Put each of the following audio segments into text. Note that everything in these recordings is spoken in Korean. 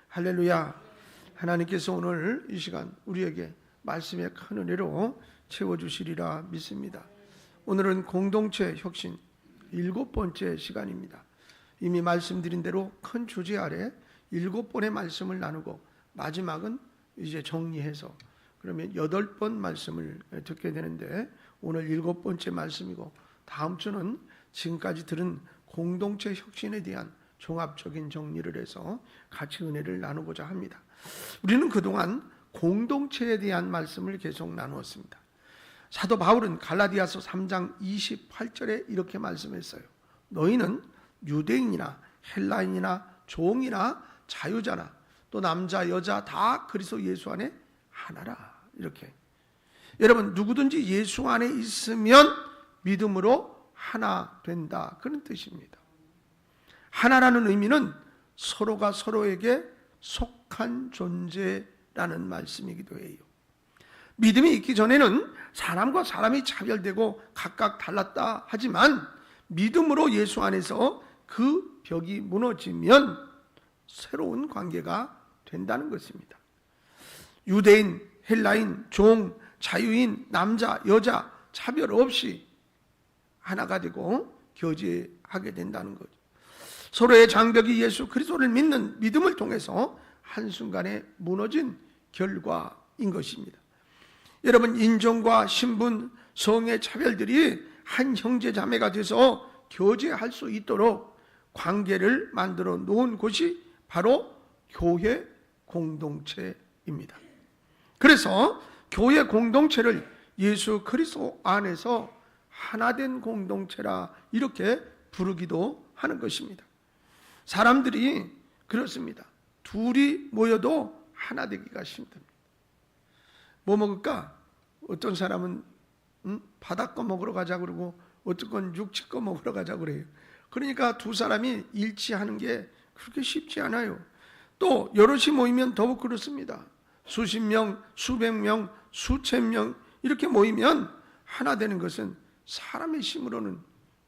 할렐루야. 하나님께서 오늘 이 시간 우리에게 말씀의 큰 은혜로 채워주시리라 믿습니다. 오늘은 공동체 혁신 7번째 시간입니다. 이미 말씀드린 대로 큰 주제 아래 7번의 말씀을 나누고 마지막은 이제 정리해서 그러면 8번 말씀을 듣게 되는데 오늘 7번째 말씀이고 다음 주는 지금까지 들은 공동체 혁신에 대한 종합적인 정리를 해서 같이 은혜를 나누고자 합니다. 우리는 그동안 공동체에 대한 말씀을 계속 나누었습니다. 사도 바울은 갈라디아서 3장 28절에 이렇게 말씀했어요. 너희는 유대인이나 헬라인이나 종이나 자유자나 또 남자 여자 다 그리스도 예수 안에 하나라. 이렇게 여러분 누구든지 예수 안에 있으면 믿음으로 하나 된다. 그런 뜻입니다. 하나라는 의미는 서로가 서로에게 속한 존재라는 말씀이기도 해요. 믿음이 있기 전에는 사람과 사람이 차별되고 각각 달랐다 하지만 믿음으로 예수 안에서 그 벽이 무너지면 새로운 관계가 된다는 것입니다. 유대인, 헬라인, 종, 자유인, 남자, 여자 차별 없이 하나가 되고 교제하게 된다는 거죠. 서로의 장벽이 예수 그리스도를 믿는 믿음을 통해서 한순간에 무너진 결과인 것입니다. 여러분 인종과 신분, 성의 차별들이 한 형제 자매가 돼서 교제할 수 있도록 관계를 만들어 놓은 곳이 바로 교회 공동체입니다. 그래서 교회 공동체를 예수 그리스도 안에서 하나된 공동체라 이렇게 부르기도 하는 것입니다. 사람들이 그렇습니다. 둘이 모여도 하나 되기가 힘듭니다. 뭐 먹을까? 어떤 사람은 바닷거 먹으러 가자 그러고 어떤 건 육지거 먹으러 가자 그래요. 그러니까 두 사람이 일치하는 게 그렇게 쉽지 않아요. 또 여럿이 모이면 더욱 그렇습니다. 수십 명, 수백 명, 수천 명 이렇게 모이면 하나 되는 것은 사람의 힘으로는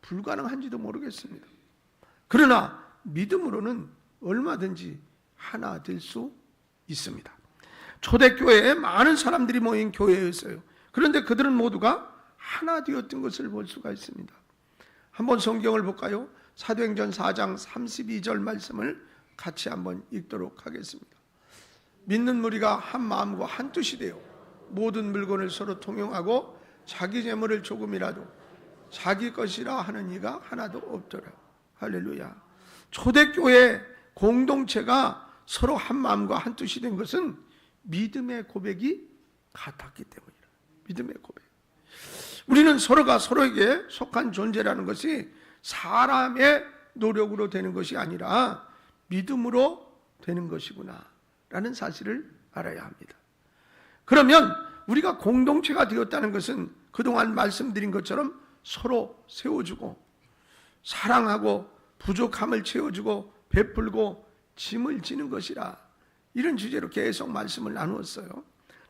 불가능한지도 모르겠습니다. 그러나 믿음으로는 얼마든지 하나 될 수 있습니다. 초대교회에 많은 사람들이 모인 교회였어요. 그런데 그들은 모두가 하나 되었던 것을 볼 수가 있습니다. 한번 성경을 볼까요? 사도행전 4장 32절 말씀을 같이 한번 읽도록 하겠습니다. 믿는 무리가 한 마음과 한 뜻이 되어 모든 물건을 서로 통용하고 자기 재물을 조금이라도 자기 것이라 하는 이가 하나도 없더라. 할렐루야. 초대교회 공동체가 서로 한 마음과 한 뜻이 된 것은 믿음의 고백이 같았기 때문이라. 믿음의 고백. 우리는 서로가 서로에게 속한 존재라는 것이 사람의 노력으로 되는 것이 아니라 믿음으로 되는 것이구나 라는 사실을 알아야 합니다. 그러면 우리가 공동체가 되었다는 것은 그동안 말씀드린 것처럼 서로 세워주고 사랑하고 부족함을 채워주고 베풀고 짐을 지는 것이라 이런 주제로 계속 말씀을 나누었어요.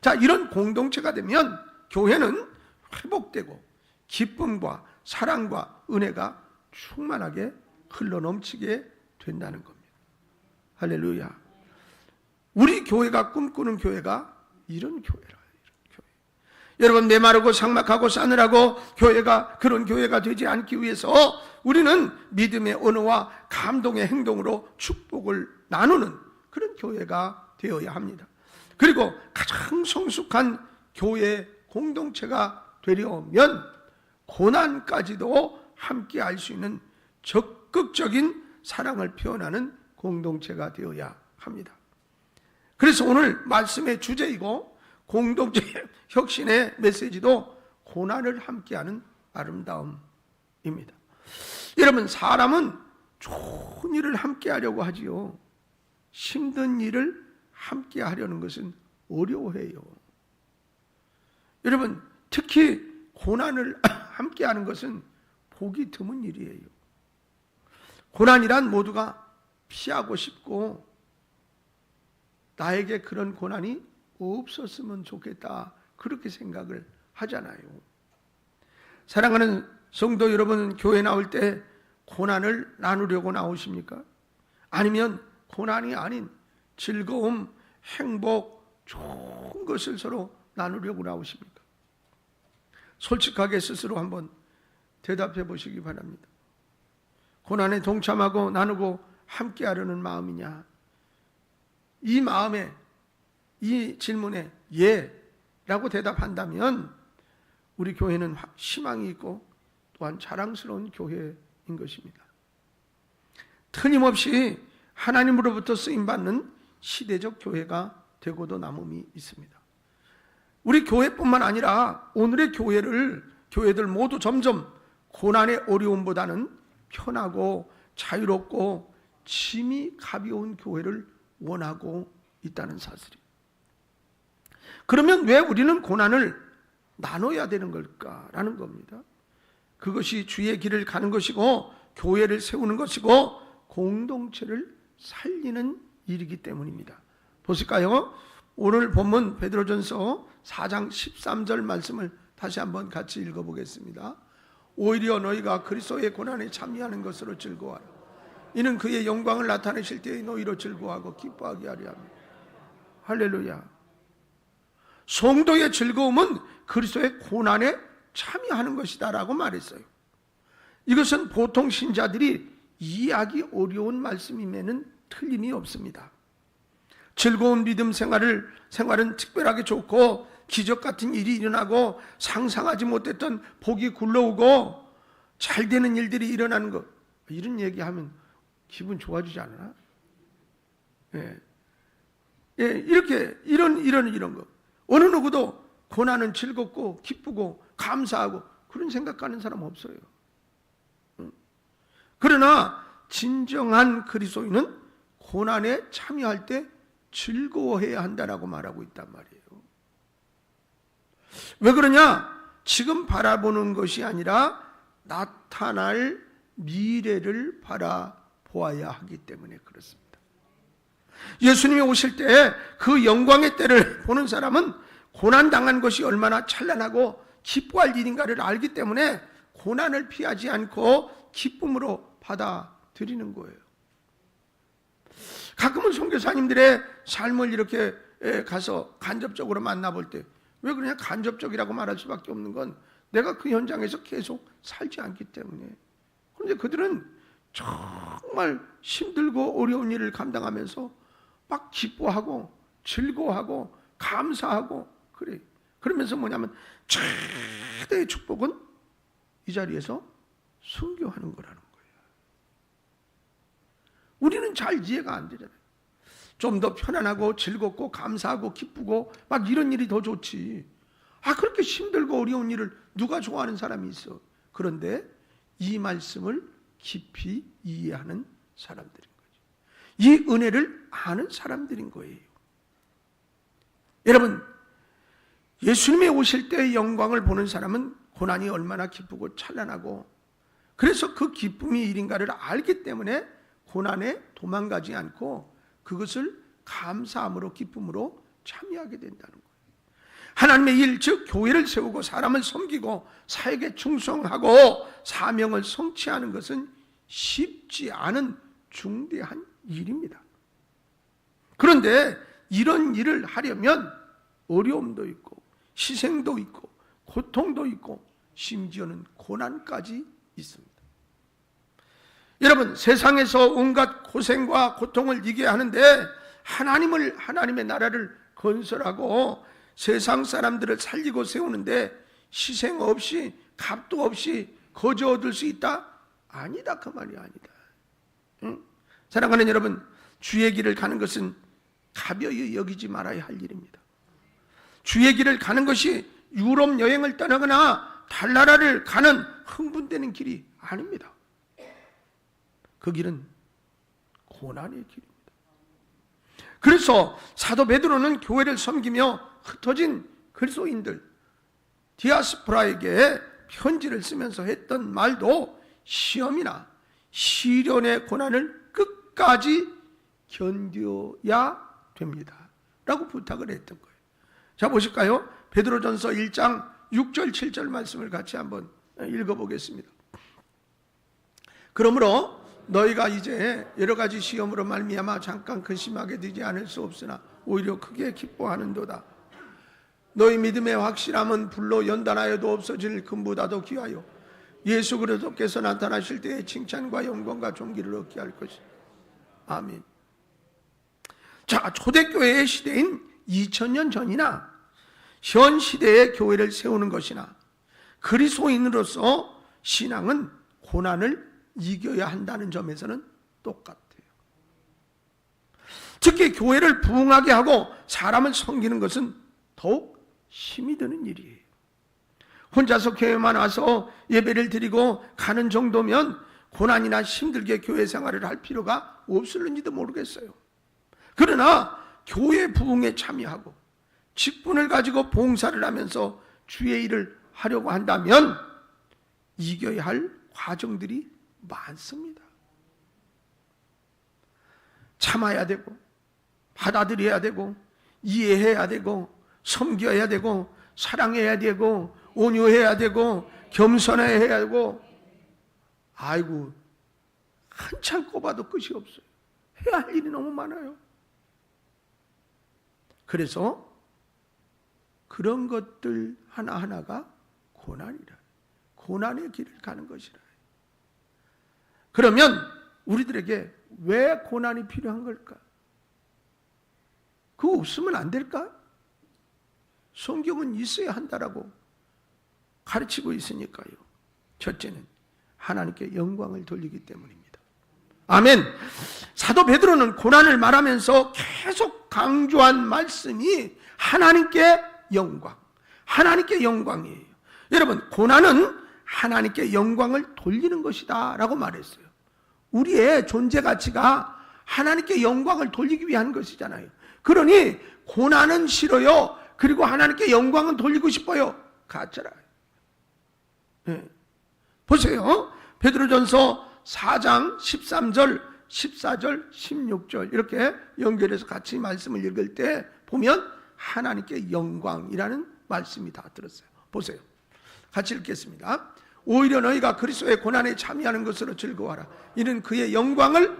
자, 이런 공동체가 되면 교회는 회복되고 기쁨과 사랑과 은혜가 충만하게 흘러넘치게 된다는 겁니다. 할렐루야. 우리 교회가 꿈꾸는 교회가 이런 교회라. 여러분 메마르고 삭막하고 싸늘하고 교회가 그런 교회가 되지 않기 위해서 우리는 믿음의 언어와 감동의 행동으로 축복을 나누는 그런 교회가 되어야 합니다. 그리고 가장 성숙한 교회 공동체가 되려면 고난까지도 함께 할 수 있는 적극적인 사랑을 표현하는 공동체가 되어야 합니다. 그래서 오늘 말씀의 주제이고 공동체 혁신의 메시지도 고난을 함께하는 아름다움입니다. 여러분 사람은 좋은 일을 함께하려고 하지요. 힘든 일을 함께하려는 것은 어려워해요. 여러분 특히 고난을 함께하는 것은 보기 드문 일이에요. 고난이란 모두가 피하고 싶고 나에게 그런 고난이 없었으면 좋겠다 그렇게 생각을 하잖아요. 사랑하는 성도 여러분, 교회 나올 때 고난을 나누려고 나오십니까? 아니면 고난이 아닌 즐거움, 행복, 좋은 것을 서로 나누려고 나오십니까? 솔직하게 스스로 한번 대답해 보시기 바랍니다. 고난에 동참하고 나누고 함께하려는 마음이냐? 이 마음에, 이 질문에 예라고 대답한다면 우리 교회는 희망이 있고 또한 자랑스러운 교회인 것입니다. 틀림없이 하나님으로부터 쓰임받는 시대적 교회가 되고도 남음이 있습니다. 우리 교회뿐만 아니라 오늘의 교회들 모두 점점 고난의 어려움보다는 편하고 자유롭고 짐이 가벼운 교회를 원하고 있다는 사실이에요. 그러면 왜 우리는 고난을 나눠야 되는 걸까라는 겁니다. 그것이 주의 길을 가는 것이고 교회를 세우는 것이고 공동체를 살리는 일이기 때문입니다. 보실까요? 오늘 본문 베드로전서 4장 13절 말씀을 다시 한번 같이 읽어보겠습니다. 오히려 너희가 그리스도의 고난에 참여하는 것으로 즐거워하라. 이는 그의 영광을 나타내실 때에 너희로 즐거워하고 기뻐하게 하려 합니다. 할렐루야. 성도의 즐거움은 그리스도의 고난에 참여하는 것이다 라고 말했어요. 이것은 보통 신자들이 이해하기 어려운 말씀임에는 틀림이 없습니다. 즐거운 믿음 생활은 특별하게 좋고 기적 같은 일이 일어나고 상상하지 못했던 복이 굴러오고 잘 되는 일들이 일어나는 것, 이런 얘기하면 기분 좋아지지 않나? 이런 거. 어느 누구도 고난은 즐겁고 기쁘고 감사하고 그런 생각하는 사람 없어요. 그러나 진정한 그리스도인은 고난에 참여할 때 즐거워해야 한다라고 말하고 있단 말이에요. 왜 그러냐? 지금 바라보는 것이 아니라 나타날 미래를 바라보아야 하기 때문에 그렇습니다. 예수님이 오실 때 그 영광의 때를 보는 사람은 고난당한 것이 얼마나 찬란하고 기뻐할 일인가를 알기 때문에 고난을 피하지 않고 기쁨으로 받아들이는 거예요. 가끔은 선교사님들의 삶을 이렇게 가서 간접적으로 만나볼 때 왜 그러냐? 간접적이라고 말할 수밖에 없는 건 내가 그 현장에서 계속 살지 않기 때문에. 그런데 그들은 정말 힘들고 어려운 일을 감당하면서 막 기뻐하고 즐거워하고 감사하고 그래. 그러면서 뭐냐면 최대의 축복은 이 자리에서 순교하는 거라는 거예요. 우리는 잘 이해가 안 되잖아요. 좀 더 편안하고 즐겁고 감사하고 기쁘고 막 이런 일이 더 좋지. 그렇게 힘들고 어려운 일을 누가 좋아하는 사람이 있어. 그런데 이 말씀을 깊이 이해하는 사람들인 거죠. 이 은혜를 아는 사람들인 거예요. 여러분, 예수님이 오실 때의 영광을 보는 사람은 고난이 얼마나 기쁘고 찬란하고 그래서 그 기쁨이 일인가를 알기 때문에 고난에 도망가지 않고 그것을 감사함으로 기쁨으로 참여하게 된다는 거예요. 하나님의 일, 즉 교회를 세우고 사람을 섬기고 사역에 충성하고 사명을 성취하는 것은 쉽지 않은 중대한 일입니다. 그런데 이런 일을 하려면 어려움도 있고 희생도 있고 고통도 있고 심지어는 고난까지 있습니다. 여러분, 세상에서 온갖 고생과 고통을 이기게 하는데 하나님의 나라를 건설하고 세상 사람들을 살리고 세우는데 희생 없이 값도 없이 거저 얻을 수 있다? 아니다, 그 말이 아니다. 응? 사랑하는 여러분, 주의 길을 가는 것은 가벼이 여기지 말아야 할 일입니다. 주의 길을 가는 것이 유럽 여행을 떠나거나 달나라를 가는 흥분되는 길이 아닙니다. 그 길은 고난의 길입니다. 그래서 사도 베드로는 교회를 섬기며 흩어진 그리스도인들 디아스포라에게 편지를 쓰면서 했던 말도 시험이나 시련의 고난을 끝까지 견뎌야 됩니다 라고 부탁을 했던 거예요. 자, 보실까요? 베드로전서 1장 6절 7절 말씀을 같이 한번 읽어보겠습니다. 그러므로 너희가 이제 여러 가지 시험으로 말미암아 잠깐 근심하게 되지 않을 수 없으나 오히려 크게 기뻐하는도다. 너희 믿음의 확실함은 불로 연단하여도 없어질 금보다도 귀하여 예수 그리스도께서 나타나실 때의 칭찬과 영광과 존귀를 얻게 할 것이다. 아멘. 자, 초대교회의 시대인 2000년 전이나 현 시대의 교회를 세우는 것이나 그리스도인으로서 신앙은 고난을 이겨야 한다는 점에서는 똑같아요. 특히 교회를 부흥하게 하고 사람을 섬기는 것은 더욱 힘이 드는 일이에요. 혼자서 교회만 와서 예배를 드리고 가는 정도면 고난이나 힘들게 교회 생활을 할 필요가 없을는지도 모르겠어요. 그러나 교회 부흥에 참여하고 직분을 가지고 봉사를 하면서 주의 일을 하려고 한다면 이겨야 할 과정들이 많습니다. 참아야 되고 받아들여야 되고 이해해야 되고 섬겨야 되고 사랑해야 되고 온유해야 되고 겸손해야 되고, 아이고 한참 꼽아도 끝이 없어요. 해야 할 일이 너무 많아요. 그래서 그런 것들 하나하나가 고난이라, 고난의 길을 가는 것이라. 그러면 우리들에게 왜 고난이 필요한 걸까? 그거 없으면 안 될까? 성경은 있어야 한다라고 가르치고 있으니까요. 첫째는 하나님께 영광을 돌리기 때문입니다. 아멘. 사도 베드로는 고난을 말하면서 계속 강조한 말씀이 하나님께 영광, 하나님께 영광이에요. 여러분, 고난은 하나님께 영광을 돌리는 것이다 라고 말했어요. 우리의 존재 가치가 하나님께 영광을 돌리기 위한 것이잖아요. 그러니 고난은 싫어요. 그리고 하나님께 영광은 돌리고 싶어요. 가짜라. 네. 보세요. 베드로전서 4장 13절, 14절, 16절 이렇게 연결해서 같이 말씀을 읽을 때 보면 하나님께 영광이라는 말씀이 다 들었어요. 보세요. 같이 읽겠습니다. 오히려 너희가 그리스도의 고난에 참여하는 것으로 즐거워하라. 이는 그의 영광을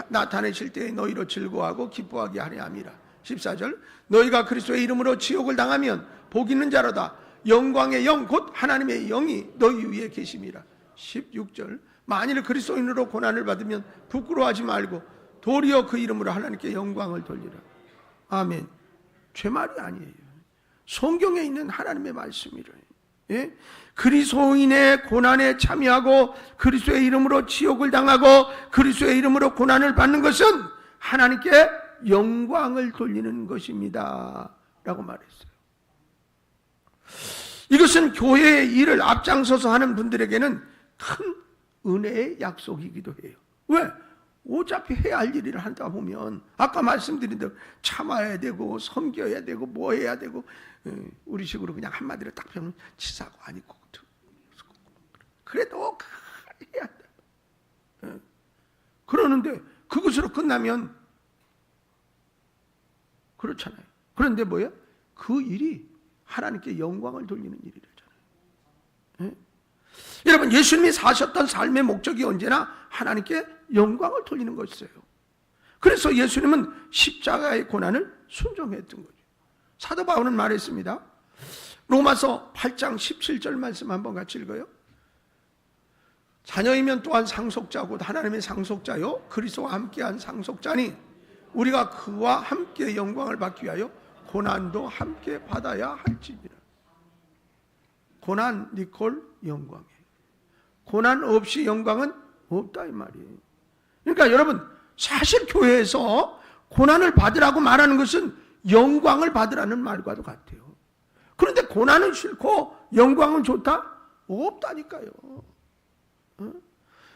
나타내실 때에 너희로 즐거워하고 기뻐하게 하려 함이라. 14절. 너희가 그리스도의 이름으로 지옥을 당하면 복 있는 자로다. 영광의 영 곧 하나님의 영이 너희 위에 계심이라. 16절. 만일 그리스도인으로 고난을 받으면 부끄러워하지 말고 도리어 그 이름으로 하나님께 영광을 돌리라. 아멘. 제 말이 아니에요. 성경에 있는 하나님의 말씀이래요. 예? 그리스도인의 고난에 참여하고 그리스도의 이름으로 지옥을 당하고 그리스도의 이름으로 고난을 받는 것은 하나님께 영광을 돌리는 것입니다 라고 말했어요. 이것은 교회의 일을 앞장서서 하는 분들에게는 큰 은혜의 약속이기도 해요. 왜? 어차피 해야 할 일을 하다 보면 아까 말씀드린 대로 참아야 되고 섬겨야 되고 뭐 해야 되고, 우리 식으로 그냥 한마디로 딱 표현하면 치사고 아니고 그래도 해야 한다. 그러는데 그것으로 끝나면 그렇잖아요. 그런데 뭐예요? 그 일이 하나님께 영광을 돌리는 일이잖아요. 여러분, 예수님이 사셨던 삶의 목적이 언제나 하나님께 영광을 돌리는 것이에요. 그래서 예수님은 십자가의 고난을 순종했던 거죠. 사도 바울은 말했습니다. 로마서 8장 17절 말씀 한번 같이 읽어요. 자녀이면 또한 상속자 곧 하나님의 상속자요 그리스도와 함께한 상속자니 우리가 그와 함께 영광을 받기 위하여 고난도 함께 받아야 할지니라. 고난 니콜 영광이에요. 고난 없이 영광은 없다 이 말이에요. 그러니까 여러분, 사실 교회에서 고난을 받으라고 말하는 것은 영광을 받으라는 말과도 같아요. 그런데 고난은 싫고 영광은 좋다? 없다니까요.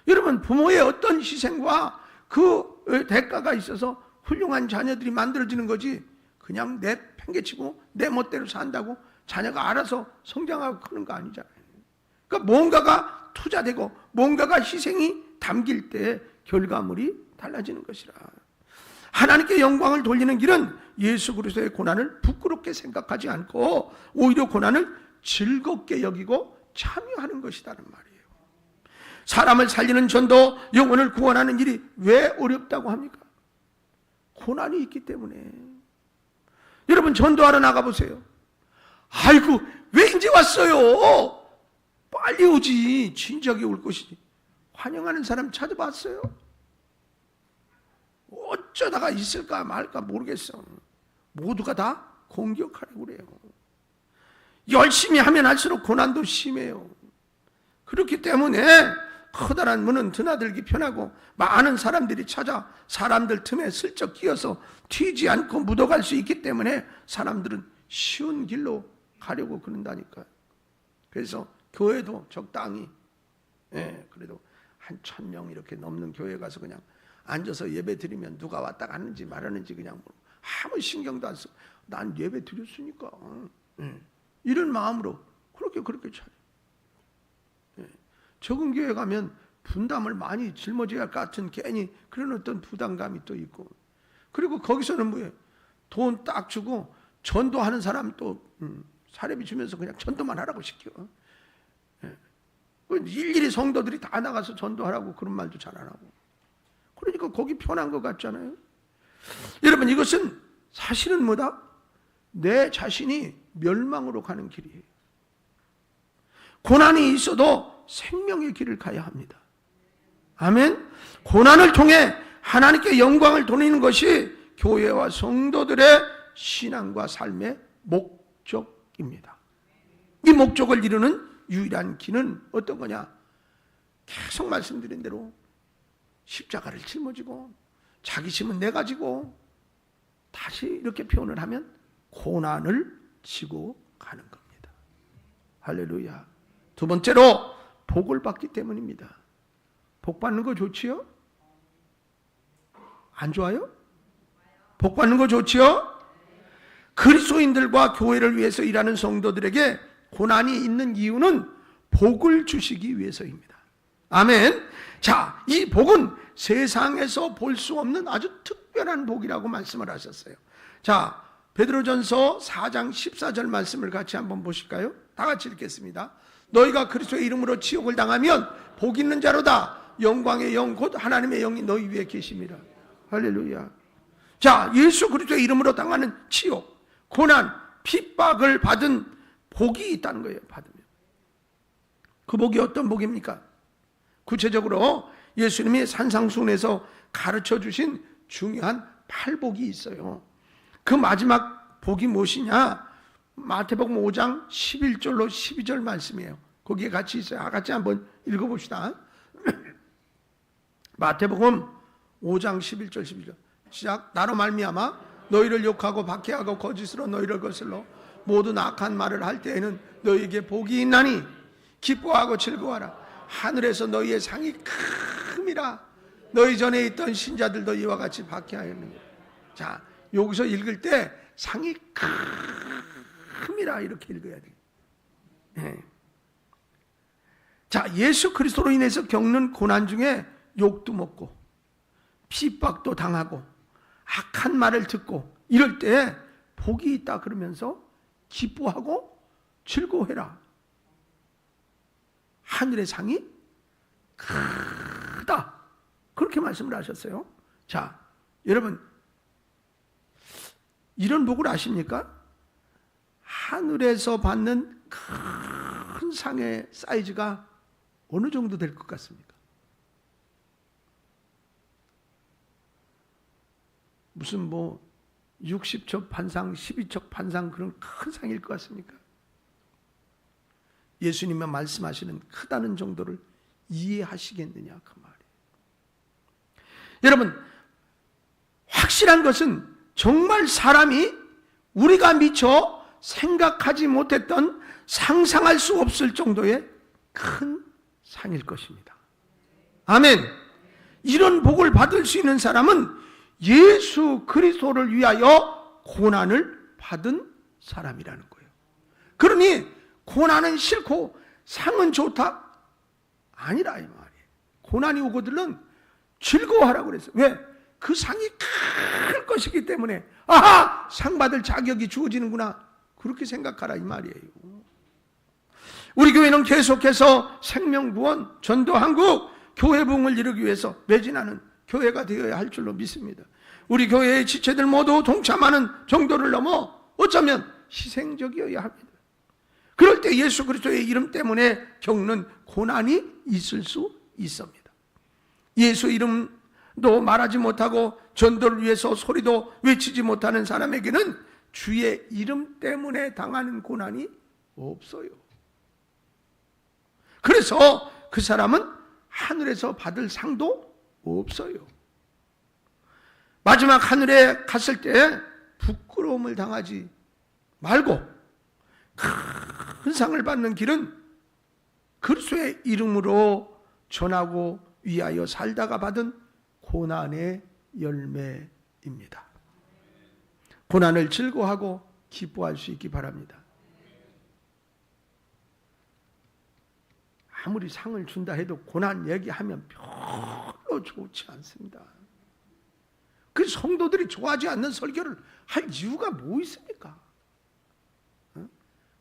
여러분, 부모의 어떤 희생과 그 대가가 있어서 훌륭한 자녀들이 만들어지는 거지, 그냥 내 팽개치고 내 멋대로 산다고 자녀가 알아서 성장하고 크는 거 아니잖아요. 그러니까 뭔가가 투자되고 뭔가가 희생이 담길 때 결과물이 달라지는 것이라. 하나님께 영광을 돌리는 길은 예수 그리스도의 고난을 부끄럽게 생각하지 않고 오히려 고난을 즐겁게 여기고 참여하는 것이라는 말이에요. 사람을 살리는 전도, 영혼을 구원하는 일이 왜 어렵다고 합니까? 고난이 있기 때문에. 여러분 전도하러 나가보세요. 아이고 왜 이제 왔어요? 빨리 오지. 진작에 올 것이지. 환영하는 사람 찾아봤어요? 어쩌다가 있을까 말까 모르겠어. 모두가 다 공격하려고 그래요. 열심히 하면 할수록 고난도 심해요. 그렇기 때문에 커다란 문은 드나들기 편하고 많은 사람들이 찾아 사람들 틈에 슬쩍 끼어서 튀지 않고 묻어갈 수 있기 때문에 사람들은 쉬운 길로 가려고 그런다니까요. 그래서 교회도 적당히, 그래도 한 1,000명 이렇게 넘는 교회 가서 그냥 앉아서 예배 드리면 누가 왔다 갔는지 말하는지 그냥 아무 신경도 안 쓰고 난 예배 드렸으니까 이런 마음으로 그렇게 차려. 적은 교회 가면 분담을 많이 짊어져야 할 것 같은 괜히 그런 어떤 부담감이 또 있고, 그리고 거기서는 뭐예요? 돈 딱 주고 전도하는 사람 또 사례비 주면서 그냥 전도만 하라고 시켜. 일일이 성도들이 다 나가서 전도하라고 그런 말도 잘 안 하고. 그러니까 거기 편한 것 같잖아요. 여러분 이것은 사실은 뭐다? 내 자신이 멸망으로 가는 길이에요. 고난이 있어도 생명의 길을 가야 합니다. 아멘. 고난을 통해 하나님께 영광을 돌리는 것이 교회와 성도들의 신앙과 삶의 목적입니다. 이 목적을 이루는 유일한 길은 어떤 거냐? 계속 말씀드린 대로 십자가를 짊어지고 자기심은 내가 지고, 다시 이렇게 표현을 하면 고난을 지고 가는 겁니다. 할렐루야. 두 번째로 복을 받기 때문입니다. 복 받는 거 좋지요? 안 좋아요? 복 받는 거 좋지요? 그리스도인들과 교회를 위해서 일하는 성도들에게 고난이 있는 이유는 복을 주시기 위해서입니다. 아멘. 자, 이 복은 세상에서 볼 수 없는 아주 특별한 복이라고 말씀을 하셨어요. 자, 베드로전서 4장 14절 말씀을 같이 한번 보실까요? 다 같이 읽겠습니다. 너희가 그리스도의 이름으로 치욕을 당하면 복 있는 자로다. 영광의 영 곧 하나님의 영이 너희 위에 계십니다. 할렐루야. 자, 예수 그리스도의 이름으로 당하는 치욕, 고난, 핍박을 받은 복이 있다는 거예요. 받으면. 그 복이 어떤 복입니까? 구체적으로 예수님이 산상수훈에서 가르쳐 주신 중요한 8복이 있어요. 그 마지막 복이 무엇이냐? 마태복음 5장 11절로 12절 말씀이에요. 거기에 같이 있어요. 같이 한번 읽어봅시다. 마태복음 5장 11절 12절 시작. 나로 말미암아 너희를 욕하고 박해하고 거짓으로 너희를 거슬러 모든 악한 말을 할 때에는 너희에게 복이 있나니 기뻐하고 즐거워하라. 하늘에서 너희의 상이 큼이라. 너희 전에 있던 신자들도 이와 같이 박해하였느니라. 자, 여기서 읽을 때 상이 큼이라 이렇게 읽어야 돼요. 네. 자, 예수 그리스도로 인해서 겪는 고난 중에 욕도 먹고 핍박도 당하고 악한 말을 듣고 이럴 때 복이 있다 그러면서 기뻐하고 즐거워해라. 하늘의 상이 크다. 그렇게 말씀을 하셨어요. 자, 여러분 이런 복을 아십니까? 하늘에서 받는 큰 상의 사이즈가 어느 정도 될 것 같습니까? 무슨 60척 판상, 12척 판상 그런 큰 상일 것 같습니까? 예수님의 말씀하시는 크다는 정도를 이해하시겠느냐 그 말이에요. 여러분 확실한 것은 정말 사람이 우리가 미처 생각하지 못했던 상상할 수 없을 정도의 큰 상일 것입니다. 아멘. 이런 복을 받을 수 있는 사람은 예수 그리스도를 위하여 고난을 받은 사람이라는 거예요. 그러니 고난은 싫고 상은 좋다? 아니라 이 말이에요. 고난이 오거들은 즐거워하라고 그랬어요. 왜? 그 상이 클 것이기 때문에 아하! 상 받을 자격이 주어지는구나. 그렇게 생각하라 이 말이에요. 우리 교회는 계속해서 생명구원, 전도한국, 교회 부흥을 이루기 위해서 매진하는 교회가 되어야 할 줄로 믿습니다. 우리 교회의 지체들 모두 동참하는 정도를 넘어 어쩌면 희생적이어야 합니다. 그럴 때 예수 그리스도의 이름 때문에 겪는 고난이 있을 수 있습니다. 예수 이름도 말하지 못하고 전도를 위해서 소리도 외치지 못하는 사람에게는 주의 이름 때문에 당하는 고난이 없어요. 그래서 그 사람은 하늘에서 받을 상도 없어요. 마지막 하늘에 갔을 때 부끄러움을 당하지 말고 큰 상을 받는 길은 그리스도의 이름으로 전하고 위하여 살다가 받은 고난의 열매입니다. 고난을 즐거워하고 기뻐할 수 있기 바랍니다. 아무리 상을 준다 해도 고난 얘기하면 별로 좋지 않습니다. 그 성도들이 좋아하지 않는 설교를 할 이유가 뭐 있습니까?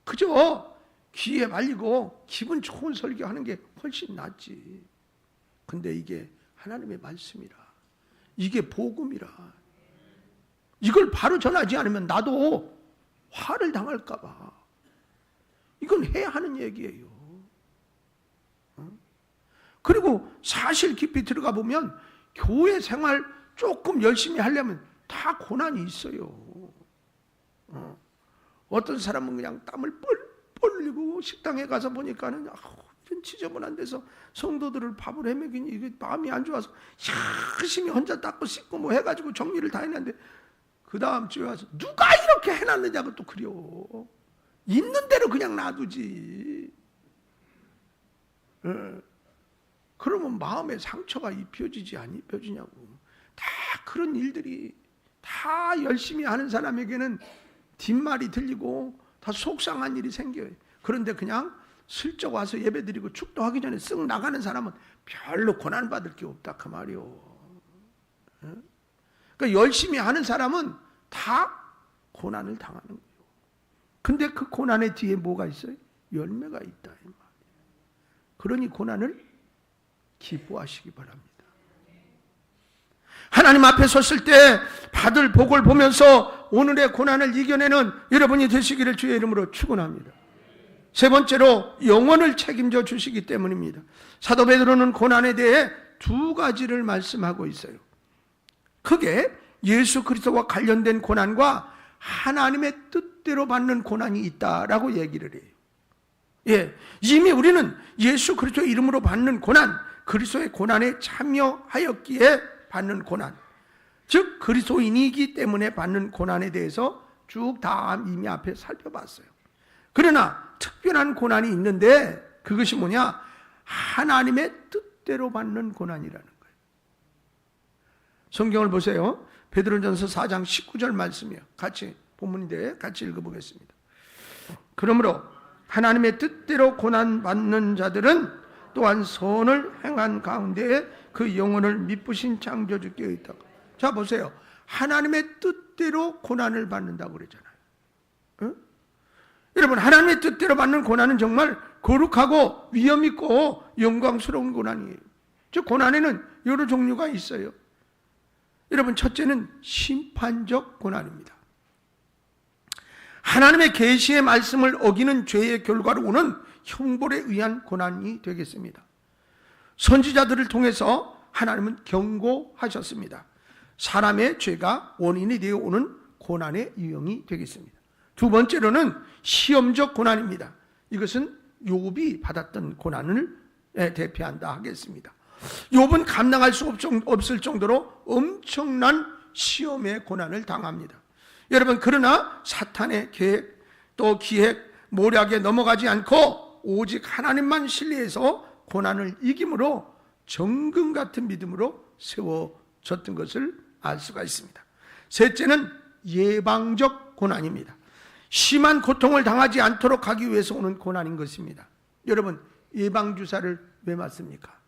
그저 귀에 말리고 기분 좋은 설교하는 게 훨씬 낫지. 근데 이게 하나님의 말씀이라, 이게 복음이라, 이걸 바로 전하지 않으면 나도 화를 당할까 봐 이건 해야 하는 얘기예요. 그리고 사실 깊이 들어가 보면 교회 생활 조금 열심히 하려면 다 고난이 있어요. 어떤 사람은 그냥 땀을 뻘뻘 흘리고 식당에 가서 보니까는 이런 지저분한 데서 성도들을 밥을 해먹이니 이게 마음이 안 좋아서 열심히 혼자 닦고 씻고 뭐 해가지고 정리를 다 했는데 그 다음 주에 와서 누가 이렇게 해놨느냐고 또 그려. 있는 대로 그냥 놔두지. 그러면 마음에 상처가 입혀지지 안 입혀지냐고. 다 그런 일들이 다 열심히 하는 사람에게는 뒷말이 들리고 다 속상한 일이 생겨요. 그런데 그냥 슬쩍 와서 예배드리고 축도하기 전에 쓱 나가는 사람은 별로 고난받을 게 없다 그 말이요. 그러니까 열심히 하는 사람은 다 고난을 당하는 거예요. 근데 그 고난의 뒤에 뭐가 있어요? 열매가 있다 이 말이에요. 그러니 고난을 기뻐하시기 바랍니다. 하나님 앞에 섰을 때 받을 복을 보면서 오늘의 고난을 이겨내는 여러분이 되시기를 주의 이름으로 축원합니다. 세 번째로 영혼을 책임져 주시기 때문입니다. 사도 베드로는 고난에 대해 두 가지를 말씀하고 있어요. 크게 예수 그리스도와 관련된 고난과 하나님의 뜻대로 받는 고난이 있다라고 얘기를 해요. 예, 이미 우리는 예수 그리스도의 이름으로 받는 고난, 그리스도의 고난에 참여하였기에 받는 고난, 즉 그리스도인이기 때문에 받는 고난에 대해서 쭉 다 이미 앞에 살펴봤어요. 그러나 특별한 고난이 있는데 그것이 뭐냐? 하나님의 뜻대로 받는 고난이라는 거예요. 성경을 보세요. 베드로전서 4장 19절 말씀이에요. 같이 본문인데 같이 읽어보겠습니다. 그러므로 하나님의 뜻대로 고난받는 자들은 또한 선을 행한 가운데에 그 영혼을 미쁘신 창조주께 있다. 자 보세요. 하나님의 뜻대로 고난을 받는다고 그랬잖아요. 응? 여러분 하나님의 뜻대로 받는 고난은 정말 거룩하고 위험 있고 영광스러운 고난이에요. 즉 고난에는 여러 종류가 있어요. 여러분 첫째는 심판적 고난입니다. 하나님의 계시의 말씀을 어기는 죄의 결과로 오는 형벌에 의한 고난이 되겠습니다. 선지자들을 통해서 하나님은 경고하셨습니다. 사람의 죄가 원인이 되어 오는 고난의 유형이 되겠습니다. 두 번째로는 시험적 고난입니다. 이것은 욥이 받았던 고난을 대표한다 하겠습니다. 욥은 감당할 수 없을 정도로 엄청난 시험의 고난을 당합니다. 여러분 그러나 사탄의 계획 또 기획 모략에 넘어가지 않고 오직 하나님만 신뢰해서 고난을 이김으로 정금 같은 믿음으로 세워졌던 것을 알 수가 있습니다. 셋째는 예방적 고난입니다. 심한 고통을 당하지 않도록 하기 위해서 오는 고난인 것입니다. 여러분 예방주사를 왜 맞습니까?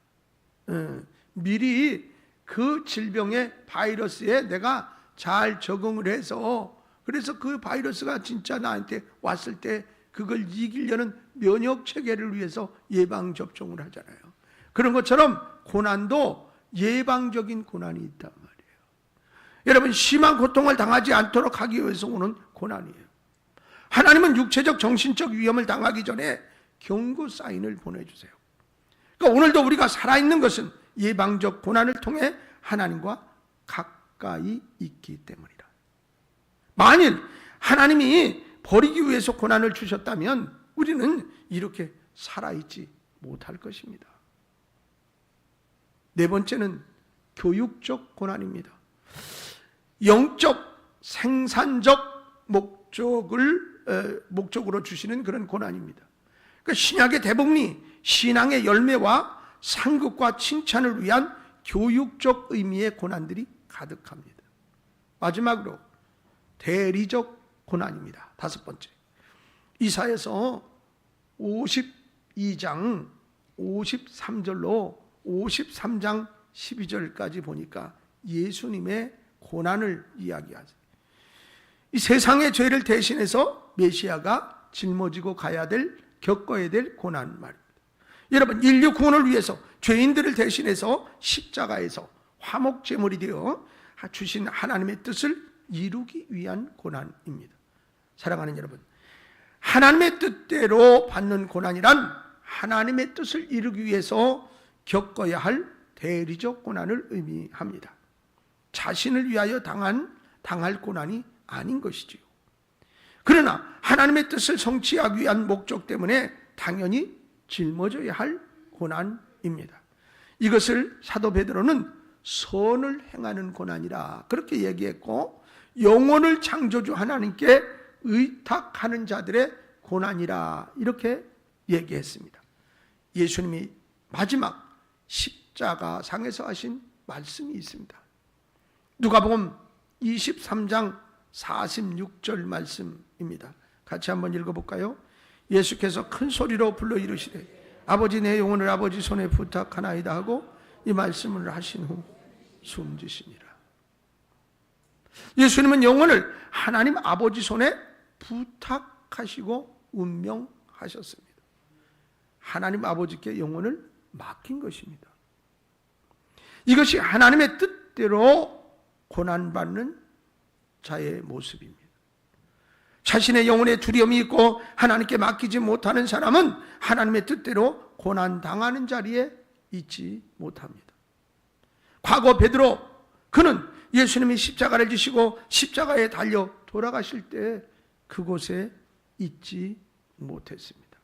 미리 그 질병의 바이러스에 내가 잘 적응을 해서 그래서 그 바이러스가 진짜 나한테 왔을 때 그걸 이기려는 면역 체계를 위해서 예방 접종을 하잖아요. 그런 것처럼 고난도 예방적인 고난이 있단 말이에요. 여러분, 심한 고통을 당하지 않도록 하기 위해서 오는 고난이에요. 하나님은 육체적 정신적 위험을 당하기 전에 경고 사인을 보내주세요. 그러니까 오늘도 우리가 살아있는 것은 예방적 고난을 통해 하나님과 가까이 있기 때문이다. 만일 하나님이 버리기 위해서 고난을 주셨다면 우리는 이렇게 살아있지 못할 것입니다. 네 번째는 교육적 고난입니다. 영적 생산적 목적으로 주시는 그런 고난입니다. 그러니까 신약의 대복리, 신앙의 열매와 상급과 칭찬을 위한 교육적 의미의 고난들이 가득합니다. 마지막으로 대리적 고난입니다. 다섯 번째, 이사야서 52장 53절로 53장 12절까지 보니까 예수님의 고난을 이야기하죠. 이 세상의 죄를 대신해서 메시아가 짊어지고 가야 될, 겪어야 될 고난 말입니다. 여러분, 인류 구원을 위해서 죄인들을 대신해서 십자가에서 화목제물이 되어 주신 하나님의 뜻을 이루기 위한 고난입니다. 사랑하는 여러분, 하나님의 뜻대로 받는 고난이란 하나님의 뜻을 이루기 위해서 겪어야 할 대리적 고난을 의미합니다. 자신을 위하여 당할 고난이 아닌 것이지요. 그러나 하나님의 뜻을 성취하기 위한 목적 때문에 당연히 짊어져야 할 고난입니다. 이것을 사도 베드로는 선을 행하는 고난이라 그렇게 얘기했고, 영혼을 창조주 하나님께 의탁하는 자들의 고난이라 이렇게 얘기했습니다. 예수님이 마지막 십자가상에서 하신 말씀이 있습니다. 누가복음 23장 46절 말씀입니다. 같이 한번 읽어볼까요? 예수께서 큰 소리로 불러 이르시되 아버지, 내 영혼을 아버지 손에 부탁하나이다 하고 이 말씀을 하신 후 숨지시니라. 예수님은 영혼을 하나님 아버지 손에 부탁하시고 운명하셨습니다. 하나님 아버지께 영혼을 맡긴 것입니다. 이것이 하나님의 뜻대로 고난받는 자의 모습입니다. 자신의 영혼에 두려움이 있고 하나님께 맡기지 못하는 사람은 하나님의 뜻대로 고난당하는 자리에 있지 못합니다. 과거 베드로, 그는 예수님이 십자가를 지시고 십자가에 달려 돌아가실 때 그곳에 있지 못했습니다.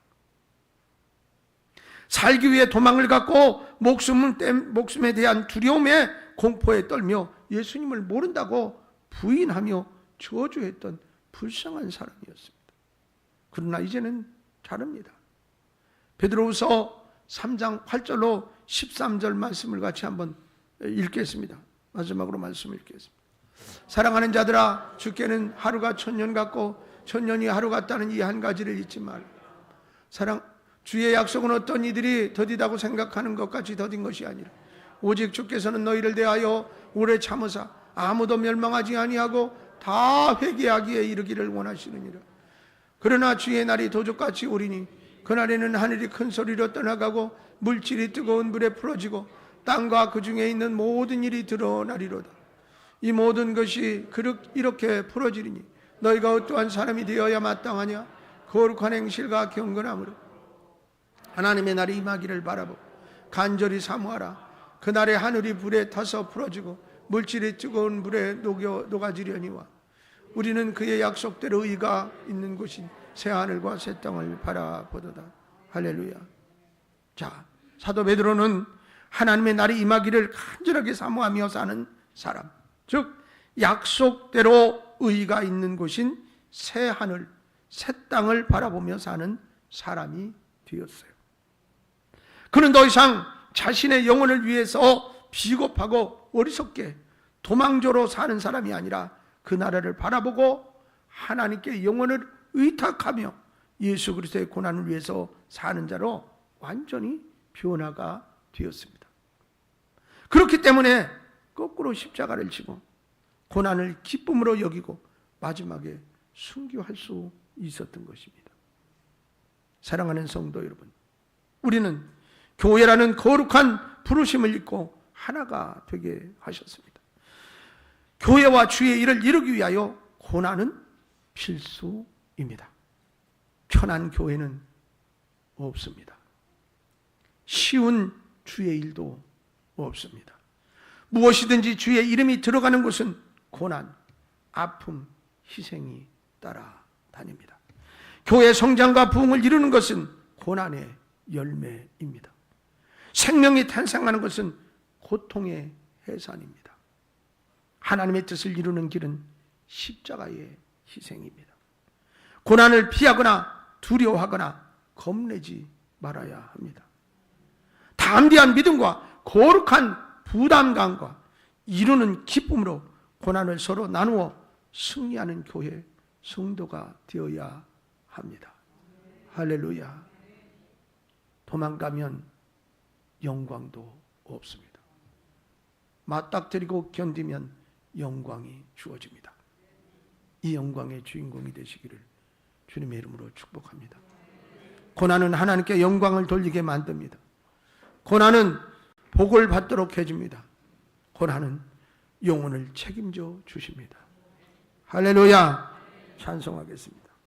살기 위해 도망을 갖고 목숨에 대한 두려움에 공포에 떨며 예수님을 모른다고 부인하며 저주했던 불쌍한 사람이었습니다. 그러나 이제는 다릅니다. 베드로후서 3장 8절로 13절 말씀을 같이 한번 읽겠습니다. 마지막으로 말씀을 읽겠습니다. 사랑하는 자들아, 주께는 하루가 천년 같고 천년이 하루 같다는 이 한 가지를 잊지 말라. 주의 약속은 어떤 이들이 더디다고 생각하는 것 같이 더딘 것이 아니라 오직 주께서는 너희를 대하여 오래 참으사 아무도 멸망하지 아니하고 다 회개하기에 이르기를 원하시느니라. 그러나 주의 날이 도적같이 오리니 그날에는 하늘이 큰 소리로 떠나가고 물질이 뜨거운 불에 풀어지고 땅과 그 중에 있는 모든 일이 드러나리로다. 이 모든 것이 이렇게 풀어지리니 너희가 어떠한 사람이 되어야 마땅하냐? 거룩한 행실과 경건함으로 하나님의 날이 임하기를 바라보고 간절히 사모하라. 그날에 하늘이 불에 타서 풀어지고 물질이 뜨거운 불에 녹아지려니와 우리는 그의 약속대로 의가 있는 곳인 새하늘과 새 땅을 바라보도다. 할렐루야. 자, 사도 베드로는 하나님의 날이 임하기를 간절하게 사모하며 사는 사람, 즉 약속대로 의가 있는 곳인 새하늘, 새 땅을 바라보며 사는 사람이 되었어요. 그는 더 이상 자신의 영혼을 위해서 비겁하고 어리석게 도망조로 사는 사람이 아니라 그 나라를 바라보고 하나님께 영혼을 의탁하며 예수 그리스도의 고난을 위해서 사는 자로 완전히 변화가 되었습니다. 그렇기 때문에 거꾸로 십자가를 지고 고난을 기쁨으로 여기고 마지막에 순교할 수 있었던 것입니다. 사랑하는 성도 여러분, 우리는 교회라는 거룩한 부르심을 입고 하나가 되게 하셨습니다. 교회와 주의 일을 이루기 위하여 고난은 필수입니다. 편한 교회는 없습니다. 쉬운 주의 일도 없습니다. 무엇이든지 주의 이름이 들어가는 곳은 고난, 아픔, 희생이 따라다닙니다. 교회 성장과 부흥을 이루는 것은 고난의 열매입니다. 생명이 탄생하는 것은 고통의 해산입니다. 하나님의 뜻을 이루는 길은 십자가의 희생입니다. 고난을 피하거나 두려워하거나 겁내지 말아야 합니다. 담대한 믿음과 거룩한 부담감과 이루는 기쁨으로 고난을 서로 나누어 승리하는 교회 성도가 되어야 합니다. 할렐루야. 도망가면 영광도 없습니다. 맞닥뜨리고 견디면 영광이 주어집니다. 이 영광의 주인공이 되시기를 주님의 이름으로 축복합니다. 고난은 하나님께 영광을 돌리게 만듭니다. 고난은 복을 받도록 해줍니다. 고난은 영혼을 책임져 주십니다. 할렐루야. 찬송하겠습니다.